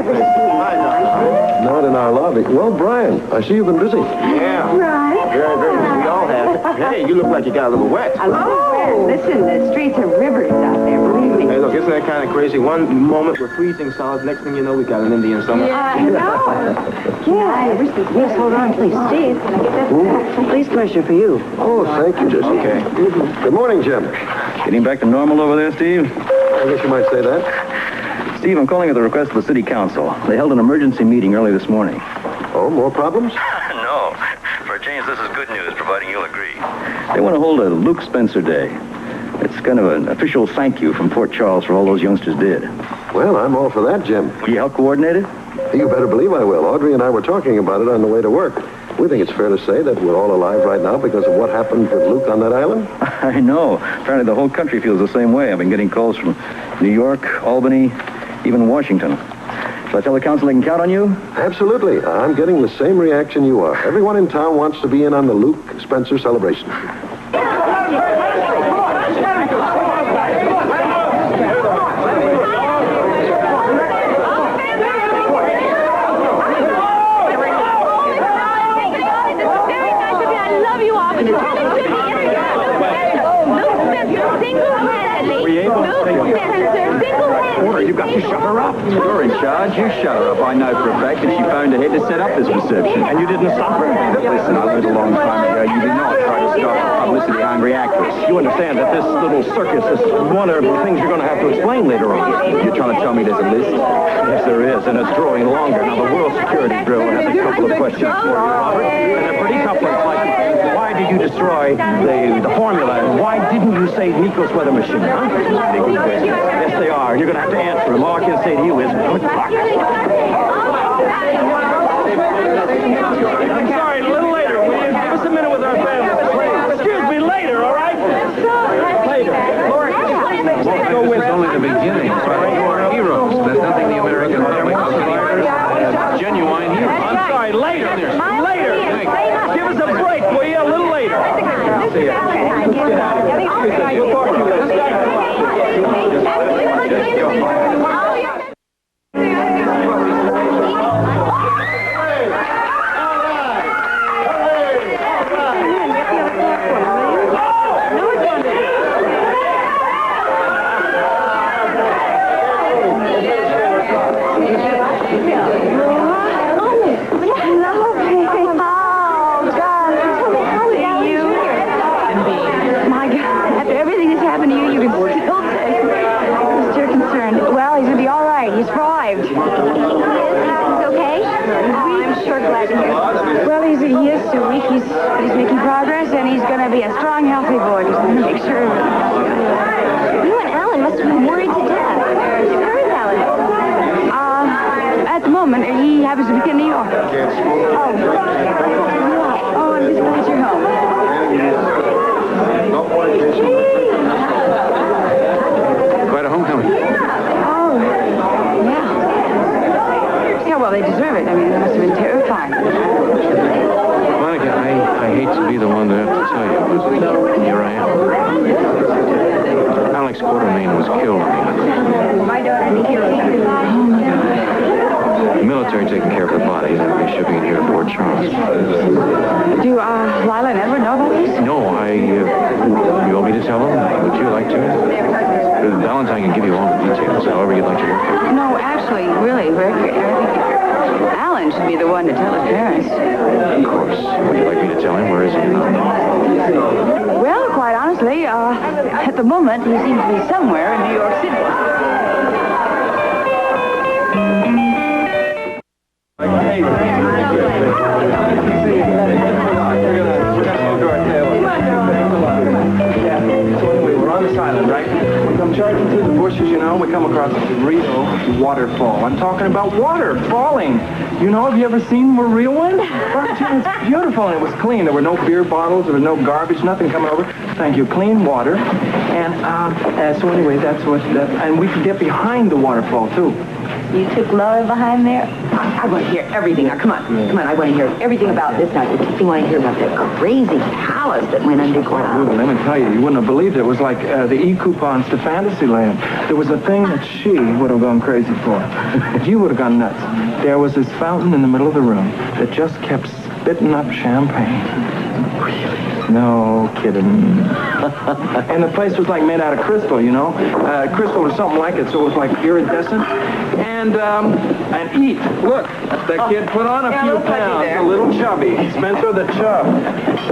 ever seen anyone? Not in our lobby. Well, Brian, I see you've been busy. Yeah. Right. Very, very busy. We all have. Hey, you look like you got a little wet. A little wet. Listen, the streets are rivers out there, believe me. Hey, look, isn't that kind of crazy? One moment we're freezing solid. Next thing you know, we got an Indian summer. I know. Yeah. Yes, hold on, please. Steve, can I get that? Police commissioner for you. Oh, thank you, Jesse. Okay. Good morning, Jim. Getting back to normal over there, Steve? I guess you might say that. Steve, I'm calling at the request of the city council. They held an emergency meeting early this morning. Oh, more problems? No. For a change, this is good news, providing you'll agree. They want to hold a Luke Spencer Day. It's kind of an official thank you from Fort Charles for all those youngsters did. Well, I'm all for that, Jim. Will you help coordinate it? You better believe I will. Audrey and I were talking about it on the way to work. We think it's fair to say that we're all alive right now because of what happened with Luke on that island. I know. Apparently the whole country feels the same way. I've been getting calls from New York, Albany, even Washington. Shall I tell the council they can count on you? Absolutely. I'm getting the same reaction you are. Everyone in town wants to be in on the Luke Spencer celebration. You've got to shut her up. You're in charge. You shut her up. I know for a fact that she phoned ahead to set up this reception. And you didn't stop her? Listen, I learned a long time ago you do not try to stop a publicity-hungry actress. You understand that this little circus is one of the things you're going to have to explain later on. You're trying to tell me there's a list? Yes, there is, and it's growing longer. Now, the World Security Bureau has a couple of questions for you, Robert, and they're pretty tough ones, like, why did you destroy the formula, and why didn't you save Nico's weather machine, huh? Yes, they are, and you're going to have to answer them. All I can say to you is, good luck. I'm sorry, a little later. Will you give us a minute with our family? Excuse me, later, all right? Later. This is only the beginning. You are heroes. There's nothing the American public does anymore. Genuine heroes. I'm sorry, later. Later. Give us a break, will you? A little later. See ya. Get out of here. We'll talk to you later. Just go. He's making progress, and he's going to be a strong, healthy boy. Just going to make sure. You and Alan must have been worried to death. Where is Alan? At the moment, he happens to be in New York. Oh, I'm just glad you're home. Quite a homecoming. Oh, yeah. Yeah, well, they deserve it. I mean, it must have been terrifying. Monica, I hate to be the one to have to tell you, but here I am. Alex Quartermain was killed on the island. My daughter, oh, my God. The military taking care of the body, they'll be shipping it here to Fort Charles. Do Lila and Edward know about this? No, you want me to tell them? Would you like to? Valentine can give you all the details, however you'd like to work it. No, actually, really, Alan should be the one to tell his parents. Of course. Would you like me to tell him? Where is he? Well, quite honestly, at the moment, he seems to be somewhere in New York City. We're on this island, right? We come charging through the bushes, you know, we come across a real waterfall. I'm talking about water falling. You know, have you ever seen a real one? It's beautiful, and it was clean. There were no beer bottles, there was no garbage, nothing coming over. Thank you, clean water. And so anyway, that's what, and we could get behind the waterfall, too. You took Laura behind there? I want to hear everything. Now, come on. Come on, I want to hear everything about this. Now, you want to hear about that crazy palace that went underground. Ruby, let me tell you, you wouldn't have believed it. It was like the e-coupons to Fantasyland. There was a thing that she would have gone crazy for. You would have gone nuts. There was this fountain in the middle of the room that just kept spitting up champagne. Really? No kidding. And the place was like made out of crystal, you know? Crystal or something like it, so it was like iridescent. And eat. Look, that kid put on a few pounds. A little chubby. Spencer the Chub.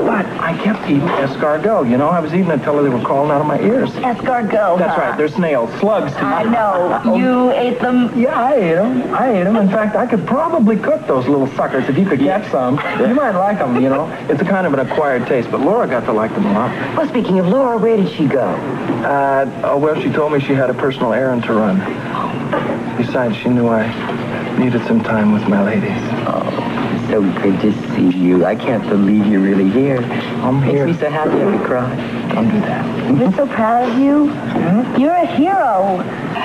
But I kept eating escargot, you know? I was eating it until they were crawling out of my ears. Escargot, That's right. They're snails. Slugs. I know. You ate them? Yeah, I ate them. In fact, I could probably cook those little suckers if you could catch some. You might like them, you know? It's a kind of an acquired taste, but Laura got to like them a lot. Well, speaking of Laura, where did she go? Well, she told me she had a personal errand to run. Besides, she knew I needed some time with my ladies. Oh, so good to see you. I can't believe you're really here. I'm here. Makes me so happy I could cry. Don't do that. We're so proud of you. You're a hero.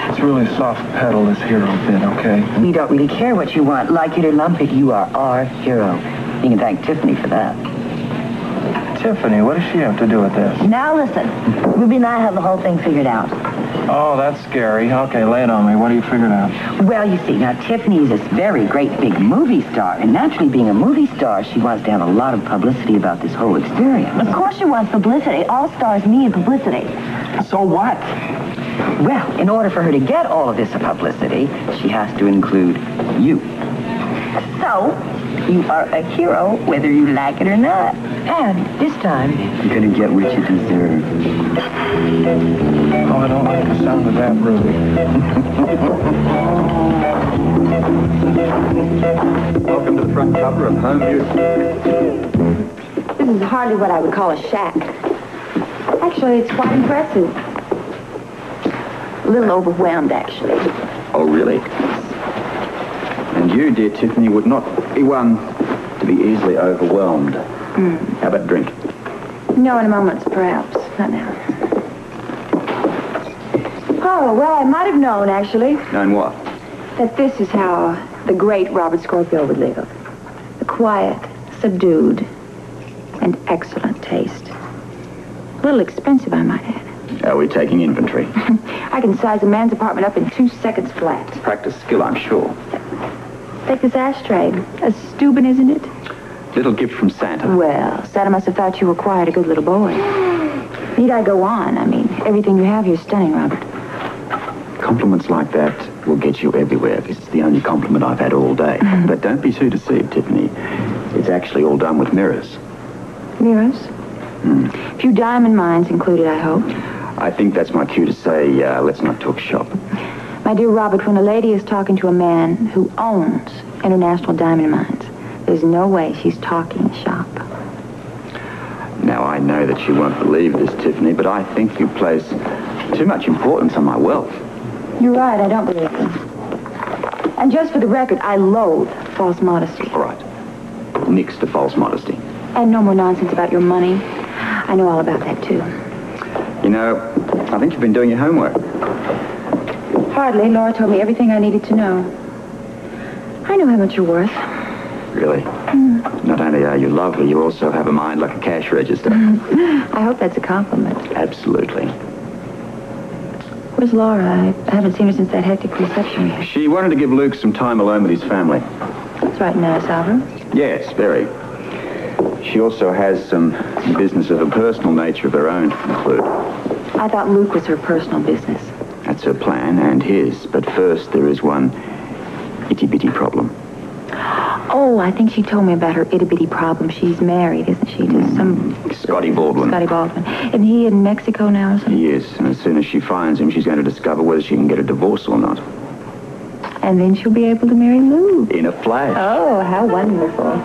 It's really soft pedal, this hero bit, okay? We don't really care what you want. Like it or lump it, you are our hero. You can thank Tiffany for that. Tiffany, what does she have to do with this? Now listen, Ruby and I have the whole thing figured out. Oh, that's scary. Okay, lay it on me. What do you figure out? Well, you see, now Tiffany is this very great big movie star, and naturally being a movie star, she wants to have a lot of publicity about this whole experience. Of course she wants publicity. All stars need publicity. So what? Well, in order for her to get all of this publicity, she has to include you. So, you are a hero whether you like it or not. And this time, you're going to get what you deserve. Oh, I don't like the sound of that, Ruby. Welcome to the front cover of Home News. This is hardly what I would call a shack. Actually, it's quite impressive. A little overwhelmed, actually. Oh, really? And you, dear Tiffany, would not be one to be easily overwhelmed. How about a drink? No, in a moment, perhaps. Not now. Oh, well, I might have known, actually, Known what? that this is how the great Robert Scorpio would live. A quiet, subdued, and excellent taste. A little expensive, I might add. Are we taking inventory? I can size a man's apartment up in 2 seconds flat. Practice skill, I'm sure. Take this ashtray. A Steuben, isn't it? Little gift from Santa. Well, Santa must have thought you were quite a good little boy. Need I go on? I mean, everything you have here is stunning, Robert. Compliments like that will get you everywhere. This is the only compliment I've had all day. But don't be too deceived, Tiffany. It's actually all done with mirrors. Mirrors? A few diamond mines included, I hope. I think that's my cue to say, let's not talk shop. My dear Robert, when a lady is talking to a man who owns international diamond mines, there's no way she's talking shop. Now, I know that you won't believe this, Tiffany, but I think you place too much importance on my wealth. You're right, I don't believe them. And just for the record, I loathe false modesty. All right. Nix to false modesty. And no more nonsense about your money. I know all about that, too. You know, I think you've been doing your homework. Hardly. Laura told me everything I needed to know. I know how much you're worth. Really? Not only are you lovely, you also have a mind like a cash register. I hope that's a compliment. Absolutely. Where's Laura? I haven't seen her since that hectic reception. She wanted to give Luke some time alone with his family. That's right, nice, Alvaro. Yes, very. She also has some business of a personal nature of her own to conclude. I thought Luke was her personal business. That's her plan and his. But first, there is one itty-bitty problem. Oh, I think she told me about her itty-bitty problem. She's married, isn't she, to some... Scotty Baldwin. Scotty Baldwin. Isn't he in Mexico now or something? He is. And as soon as she finds him, she's going to discover whether she can get a divorce or not. And then she'll be able to marry Luke. In a flash. Oh, how wonderful.